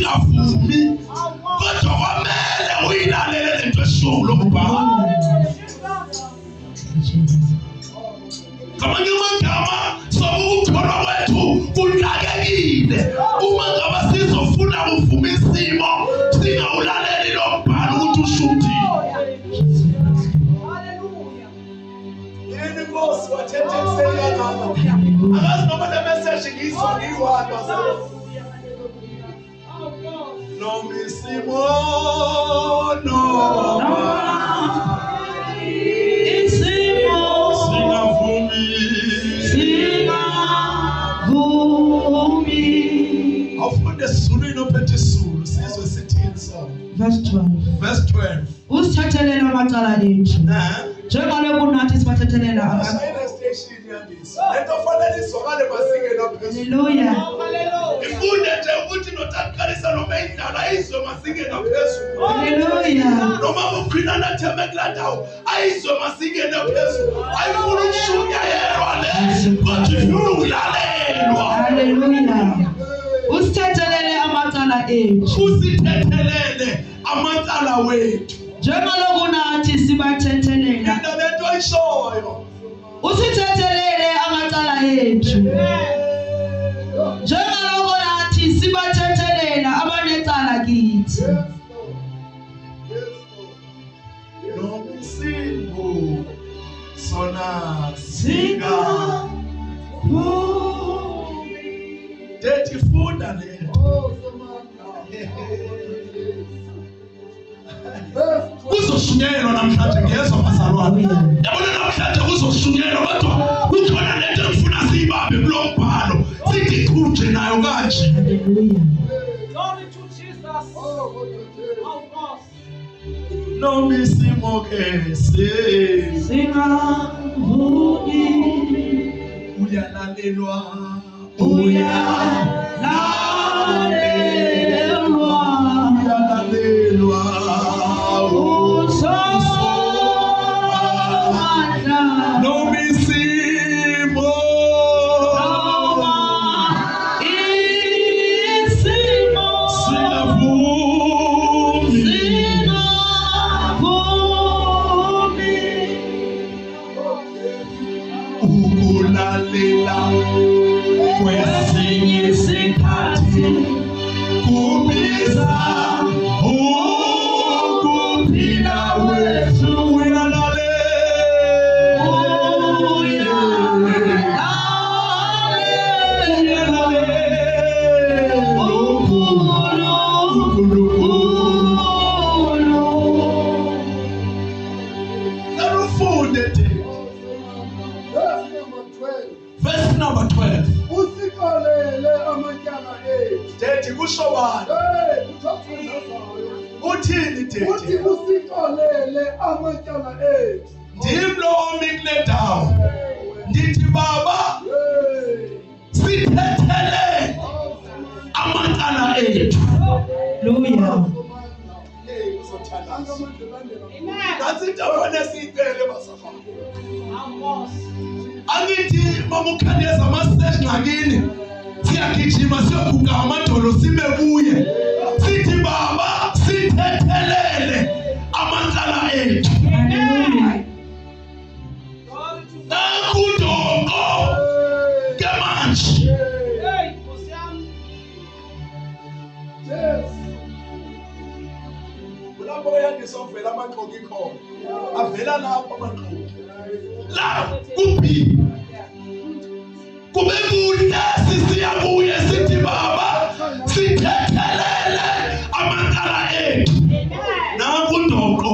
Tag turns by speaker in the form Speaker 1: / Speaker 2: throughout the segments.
Speaker 1: singavumi kodwa kwamele uyilalele lento eshoyo lokubhala. Ngamanye amagama sokukholwa kwethu kunakekile uma ngabe sizofuna kuvuma isimo singawulaleli lo mbhalo ukuthi usho uthini. Yini Nkosi wathethe kuseni kanjalo. Akazi noma le message ngizwa ngiyiwadwa noma isimo
Speaker 2: Verse 12. Usithathelela amacala ethu. Njengalo kunathi sibathethelela amacala. Hallelujah.
Speaker 1: Ifunde nje ukuthi notakalisa noma indala izwe masingena phezulu.
Speaker 2: Hallelujah.
Speaker 1: Noma ukhina natheme kuladawo ayizwe masingena phezulu. Ayifuna ukushunyayelwa le kodwa ifuna ukulalelwa.
Speaker 2: Hallelujah. Usithethelele amacala ethu.
Speaker 1: Usithethelele amacala wethu.
Speaker 2: Njengalo kunathi sibathethelela.
Speaker 1: Indabethu ayishoyo.
Speaker 2: Usithethelele amacala ethu. Njengalo kunathi sibathethelela abanecala kithi.
Speaker 1: Nokusingo sona singa Dethi funda le. Kuzoshunyelwa namhlanje ngezwe bazalwane. Yabona namhlanje kuzoshunyelwa kodwa kukhona lento engifuna siyibambe kulombhalo. Sithi khuje nayo kanje.
Speaker 2: Hallelujah.
Speaker 3: Glory to Jesus.
Speaker 1: Noma isimo ke
Speaker 2: Singavumi
Speaker 1: uyalalelwa. Kwesinye isikhathi kubiza ukuphila kwethu Verse number 12. Dethi kusho wani? Uthini dethi?
Speaker 4: Uthi usiqolele amacala ethu.
Speaker 1: Ndimlomi kule ndawo. Ndithi Baba sithethelele amacala ethu.
Speaker 2: Hallelujah.
Speaker 1: Kasitawona siyicele basafana. Angithi mamukhaleza ama-stage ngakini siyagijima siyoguga amadolo sibe kuye sithi Baba sithethelele amacala ethu.
Speaker 2: Hallelujah.
Speaker 1: Nakudoko ke manje kulapho yandisovela amaxoki khona avela lapho amaxoki la kuphi kube kuhle sisiya kuye sithi Baba sithethelele amacala ethu. Nakudoko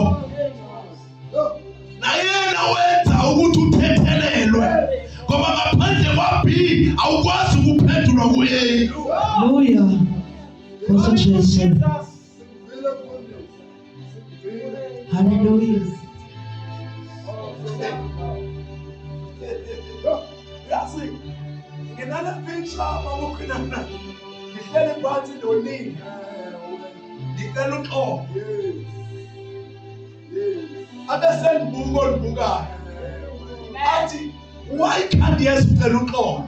Speaker 1: nayena wenza ukuthi uthethelelwe ngoba ngaphandle kwa-B awukwazi ukuphendulwa ku-A.
Speaker 2: Hallelujah. Thank you, Jesus. Hallelujah.
Speaker 1: Yazi nginale picture mamukhina ngihleli phansi nonini ngicela uxolo abese ngibuka olubukayo athi why can't yesicela uxolo?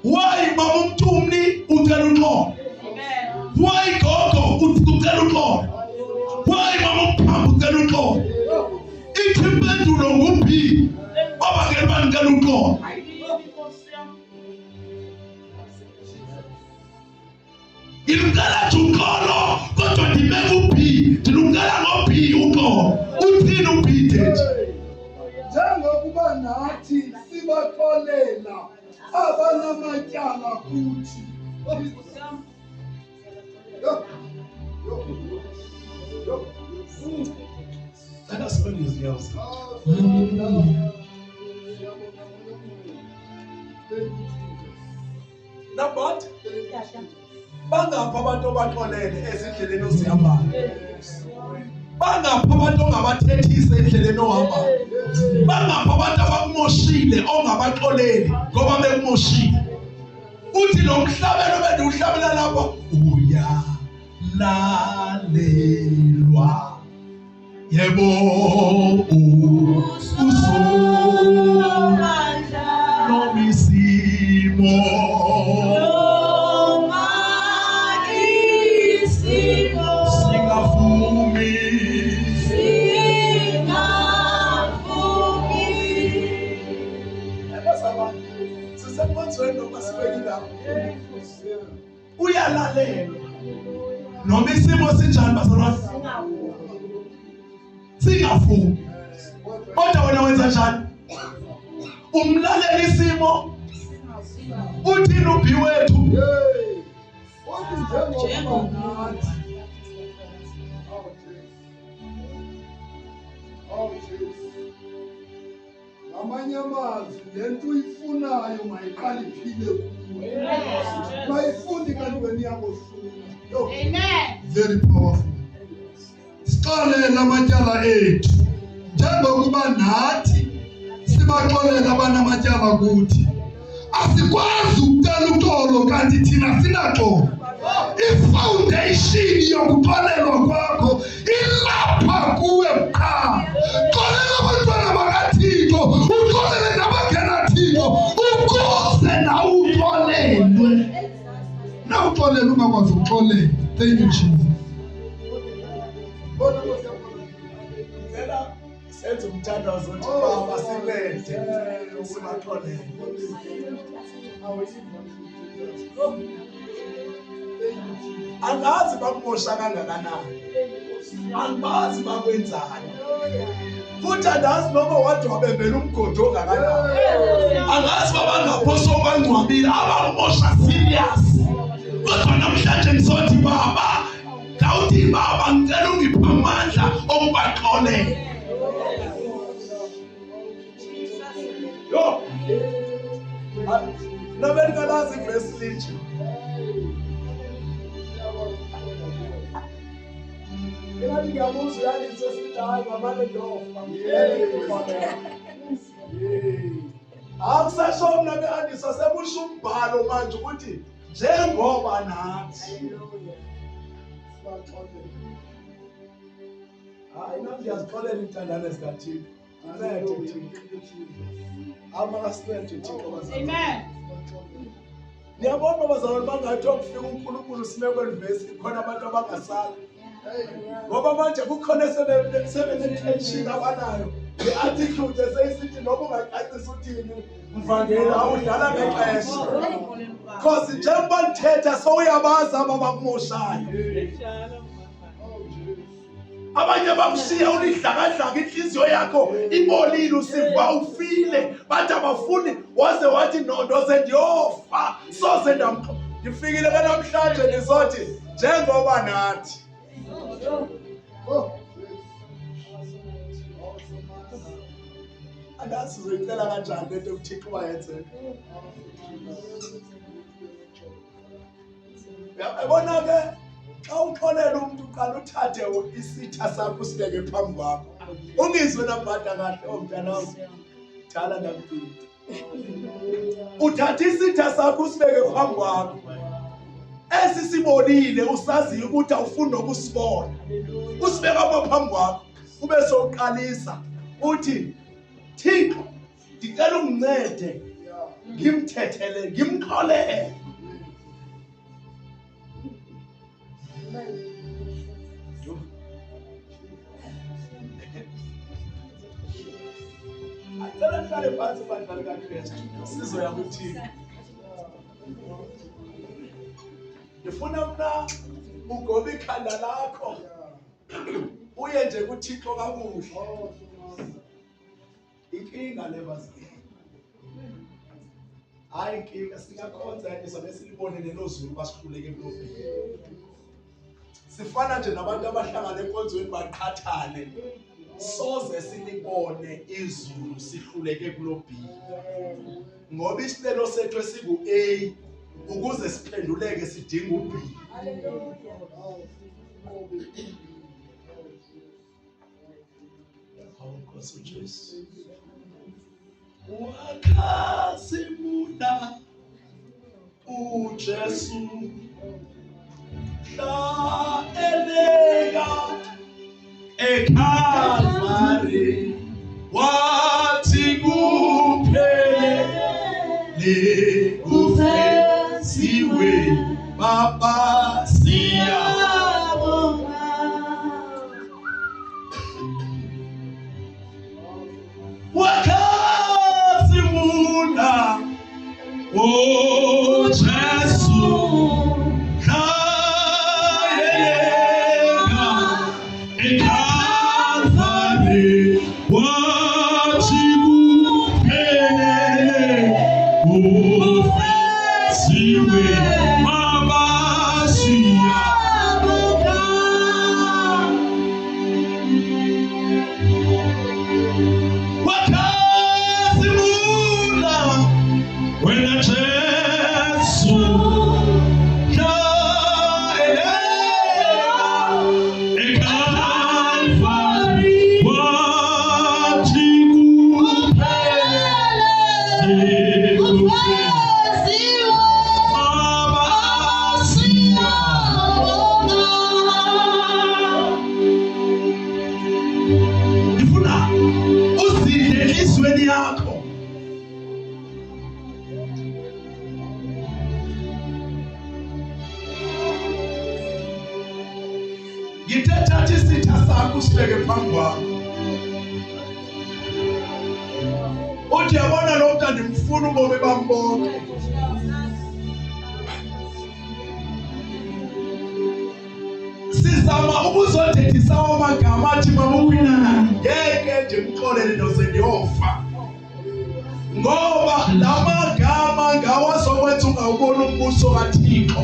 Speaker 1: Why mama umthumni ucela uxolo? uxolo? Why gogo ucela uxolo? Why mama uPhambo ucela uxolo? Ithi impendulo nguphi? Abangeni banicela uxolo. Ngilungela uxolo kodwa ndibeka uphi? Ndilungela ngophi uxolo? Uthini uphi dethi?
Speaker 4: Njengokuba nathi sibaxolela abanamatyala kuthi.
Speaker 1: Let us spend his years.
Speaker 3: Nabat bangapha abantu obaxolele ezindleleni ozihambayo. Bangapha abantu ongabathethisa endleleni ohambayo. Bangapha abantu abakumoshile ongabaxoleli ngoba bekumoshile. Uthi lo mhlabelo bende uhlabela lapha uyalalelwa. Yebo usomandla nomisimo singavumi sisemphonzweni noma sibekile uyalalelwa noma isimo sinjani bazalwane singafuni kodwa wena wenza njani? Umlalela isimo uthini ubhi wethu?
Speaker 4: Ngamanye amazwi lento uyifunayo mayiqale iphile kuwe. Mayifundi kanti wena iyakohlula. Amen. Very powerful. Sixolela amatyala ethu njengokuba nathi sibaxolela abanamatyala kuthi. Asikwazi ukucela uxolo kanti thina sinaxolo. Ifoundation yokuxolelwa kwakho ilapha kuwe qha. Xolela abantwana bakaThixo, uxolele nabangenaThixo ukuze nawe uxolelwe. Na uxolele ungakwazi ukuxolela. Thank you Jesus.
Speaker 3: Senze umthandazo othi Baba sibende sibaxolele. Angazi bakumosha kangakanani. Angazi bakwenzani. Futhi angazi noma wade wabembela umgodi ongakanani. Angazi babangaphoso bangcwabile abakumosha serious. Kodwa namhlanje ngizothi Baba, ngawuthi Baba ngicela ungiphe amandla okubaxolela. Yo. Nobody can ask if it's leech. Ina ndingamuzi yani sesidayi ngamane ndofa. Akusasho mna beandisa sebusho umbhalo manje ukuthi njengoba nathi. Hayi nathi siyazixolela intandane zikaThixo. Amen. Niyabona bazalwane bangathi ukufika uNkulunkulu simekweni vesi khona abantu abangasala. Ngoba manje kukhona sebenentension abanayo. Le-attitude eseyisithi noma ungaqaqisa uthini mvangeli awudlala ngexesha. Because njengoba nithetha sowuyabazi abakumoshayo. Abanye bakushiya ulidlakadlaka inhliziyo yakho ibolile usiva ufile bathi abafuni waze wathi ndoze ndiyofa soze ndifikile namhlanje nizothi njengoba nathi. Andazi uzoyicela kanjani lento uThixo wayenze. Yabona ke xa uxolela umuntu uqala uthathe isitha sakho usibeke phambi kwakho. Ungizwe nabhada kahle omntana wami. Dala ndakuphinda. Uthatha isitha sakho usibeke phambi kwakho. Esisibonile usaziyo ukuthi awufuni nokusibona. Usibeka phambi kwakho ube soqalisa uthi Thixo ngicela ungincede ngimthethele ngimxolele. Sihlale phansi bandla likaKristu sizoya kuThixo. Ngifuna mna ugobe ikhanda lakho uye nje kuThixo kakuhle. Inkinga lebazini. Hayi inkinga singakhonza izobe silibone lelo zulu basihluleke ekulobheni. Sifana nje nabantu abahlangana enkonzweni baqhathane. Soze silibone izulu sihluleke ekulobheni. Ngoba isilelo sethu esiku A ukuze siphenduleke sidinga uB. Nkosi Jesu. Wakhasimula uJesu la elega eKalvari wathi kuphele kufesiwe Baba siyabonga. Wakasimula uJesu kayelega eKalvari wathi kuphele kufesiwe Baba siyabonga. Wakasimula wena Jesu kayelega eKalvari wathi kuphele kufesiwe Baba siyabonga. Ngifuna uzidle elizweni yakho. Ngithatha isitha sakho usibeke phambi kwakho. Uthi yabona lo mntu andimfuna ubomi bam bonke. Sizama ukuzodedisa amagama athi mamukwinana ngeke ndimxolele ndoze ndiyofa. Ngoba la magama ngawo azokwenza ungawuboni umbuso kaThixo.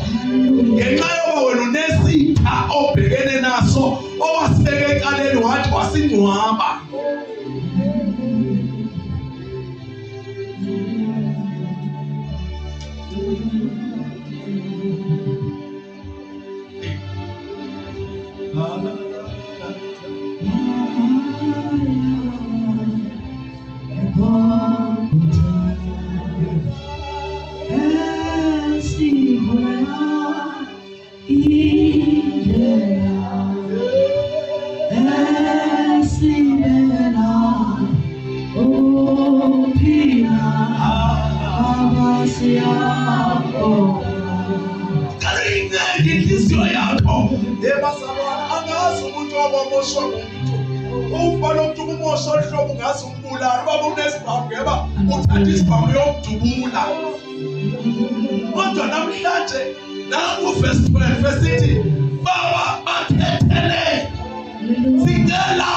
Speaker 3: Ngenxa yoba wena unesitha obhekene naso owasibeka ekaleni wathi wasingcwaba. Inhliziyo yakho ebasabona angazi umuntu obomoshwa umuntu ubona umuntu umosha ohlobo ungazi umbulala baba unesibhamu ngeba uthatha isibhamu yokudubula. Kodwa namhlanje nangu verse 12 verse Baba bakhethele sicela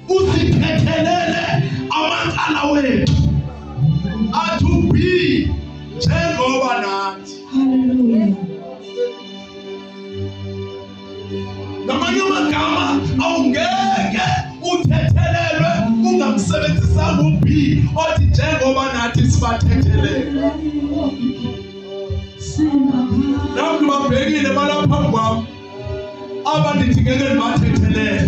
Speaker 3: uzikhethelele amacala wethu athubi njengoba nathi.
Speaker 2: Hallelujah.
Speaker 3: Ngamanye amagama awungeke uthethelelwe ungamsebenzisanga ubi othi njengoba nathi sibathethelele. Nabantu babhekile balapha phambi kwami abandithi ngeke ndibathethelele.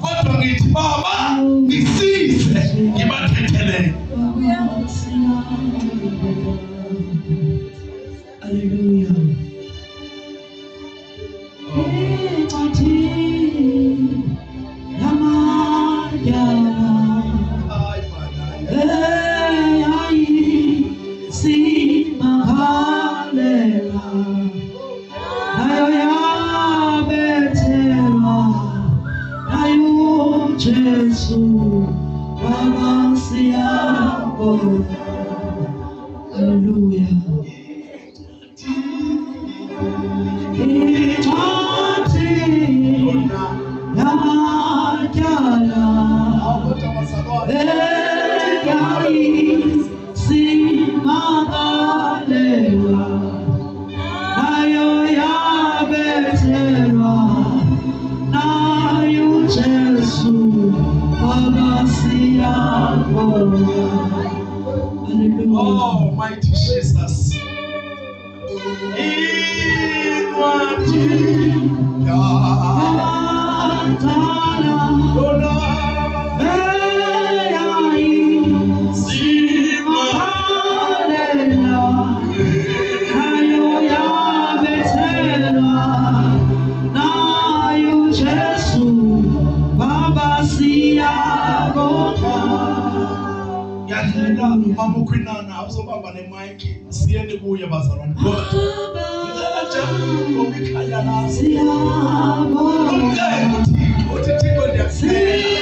Speaker 3: Kodwa ngithi Baba ngisize ngibathethelele.
Speaker 2: Hallelujah. Jesus, Baba,
Speaker 1: Oh, mighty Jesus. Mamukwinana awuzobamba nemike siyende kuye bazalwane kodwa ngicela nje ngokukhanya nazo uthi Thixo ndiyakucela